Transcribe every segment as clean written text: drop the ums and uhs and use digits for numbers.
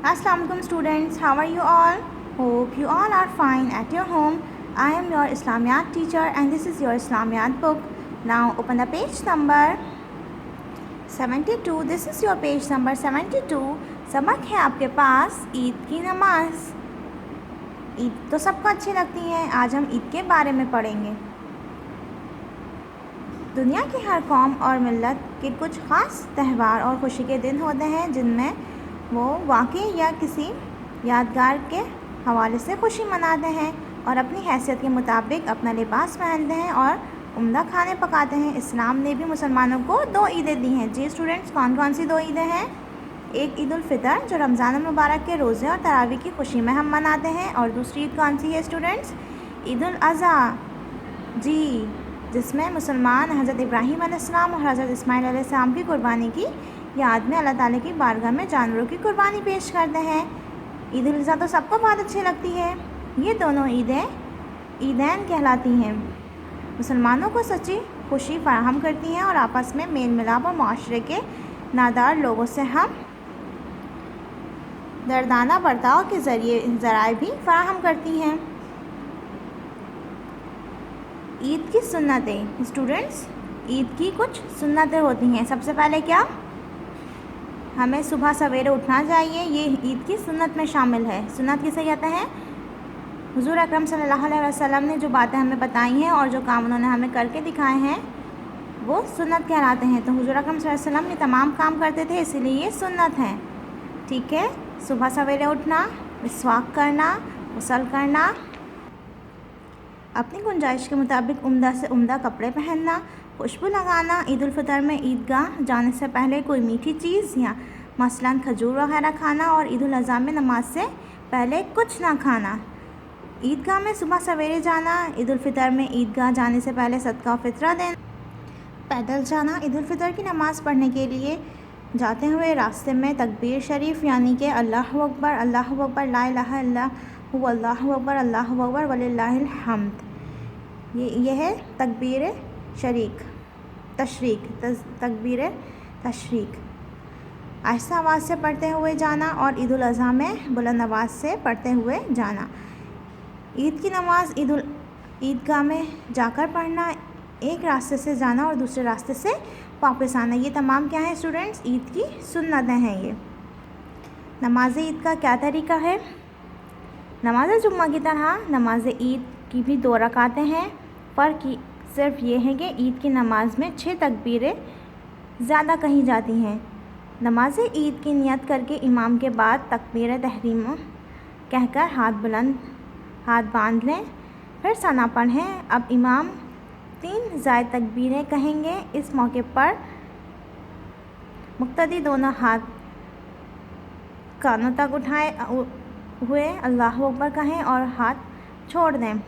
Assalamu alaikum students, how are you all? Hope you all are fine at your home. I am your Islamiyat teacher and this is your Islamiyat book. Now open the page number 72. This is your page number 72. सबक है आपके पास ईद की नमाज। ईद तो सबको अच्छी लगती है। आज हम ईद के बारे में पढ़ेंगे। दुनिया की हर कौम और मिल्लत के कुछ ख़ास त्यौहार और खुशी के दिन होते हैं जिनमें वो वाक़ई या किसी यादगार के हवाले से खुशी मनाते हैं और अपनी हैसियत के मुताबिक अपना लिबास पहनते हैं और उम्दा खाने पकाते हैं। इस्लाम ने भी मुसलमानों को 2 ईदें दी हैं। जी स्टूडेंट्स, कौन कौन सी 2 ईदें हैं? एक ईद उल फ़ितर जो रमज़ान मुबारक के रोज़े और तरावी की खुशी में हम मनाते हैं, और दूसरी ईद कौन सी है स्टूडेंट्स? ईद उल अज़हा, जी, जिसमें मुसलमान हज़रत इब्राहीम अलैहिस्सलाम और हज़रत इस्माईल अलैहिस्सलाम की कुर्बानी की याद में अल्लाह ताला की बारगाह में जानवरों की कुर्बानी पेश करते हैं। ईद उल अज़हा तो सबको बहुत अच्छी लगती है। ये दोनों ईदें ईदैन कहलाती हैं। मुसलमानों को सच्ची खुशी फराहम करती हैं और आपस में मेल मिलाप और माशरे के नादार लोगों से हम दर्दाना बर्ताव के ज़राए भी फराहम करती हैं। ईद की सुन्नतें स्टूडेंट्स, ईद की कुछ सुन्नतें होती हैं। सबसे पहले क्या? हमें सुबह सवेरे उठना चाहिए। ये ईद की सुन्नत में शामिल है। सुन्नत किसे कहते हैं? हुज़ूर अकरम सल्लल्लाहु अलैहि वसल्लम ने जो बातें हमें बताई हैं और जो काम उन्होंने हमें करके दिखाए हैं वो सुन्नत कहलाते हैं। तो हुज़ूर अकरम सल्लल्लाहु अलैहि वसल्लम ये तमाम काम करते थे, इसीलिए ये सुन्नत हैं। ठीक है, सुबह सवेरे उठना, मिसवाक करना, गुस्ल करना, अपनी गुंजाइश के मुताबिक उम्दा से उम्दा कपड़े पहनना, खुशबू लगाना, ईद उल फ़ितर में ईदगाह जाने से पहले कोई मीठी चीज़ या मसलन खजूर वगैरह खाना, और ईद उल अज़हा में नमाज से पहले कुछ ना खाना। ईदगाह में सुबह सवेरे जाना, ईद उल फ़ितर में ईदगाह जाने से पहले सदका और फितरा देना, पैदल जाना, ईद उल फ़ितर की नमाज़ पढ़ने के लिए जाते हुए रास्ते में तकबीर शरीफ यानी कि अल्लाहु अकबर, ला इलाहा इल्लल्लाहु अल्लाहु अकबर वलिल्लाहिल हम्द, ये है तकबीर तकबीर तशरीक। आहिस्ता आवाज़ से पढ़ते हुए जाना, और ईद उल अज़हा में बुलंद आवाज़ से पढ़ते हुए जाना। ईद की नमाज़ ईदगाह में जाकर पढ़ना, एक रास्ते से जाना और दूसरे रास्ते से वापस आना। ये तमाम क्या है स्टूडेंट्स? ईद की सुन्नतें हैं। ये नमाज ईद का क्या तरीका है? नमाज जुम्मा की तरह नमाज ईद की भी 2 रकातें हैं। फ़र्क सिर्फ ये है कि ईद की नमाज में 6 तकबीरें ज़्यादा कही जाती हैं। नमाज ईद की नियत करके इमाम के बाद तकबीर तहरीम कहकर हाथ बांध लें, फिर सना पढ़ें। अब इमाम 3 ज़ायद तकबीरें कहेंगे। इस मौके पर मुक्तदी दोनों हाथ कानों तक उठाए हुए अल्लाहु अकबर कहें और हाथ छोड़ दें।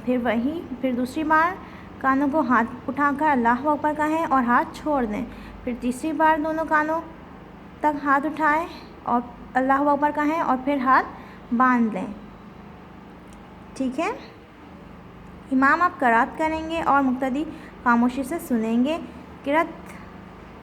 फिर दूसरी बार कानों को हाथ उठाकर अल्लाहु अकबर कहें और हाथ छोड़ दें। फिर तीसरी बार दोनों कानों तक हाथ उठाएं और अल्लाहु अकबर कहें और फिर हाथ बांध लें। ठीक है, इमाम अब क़रात करेंगे और मुक्तदी खामोशी से सुनेंगे। क़रात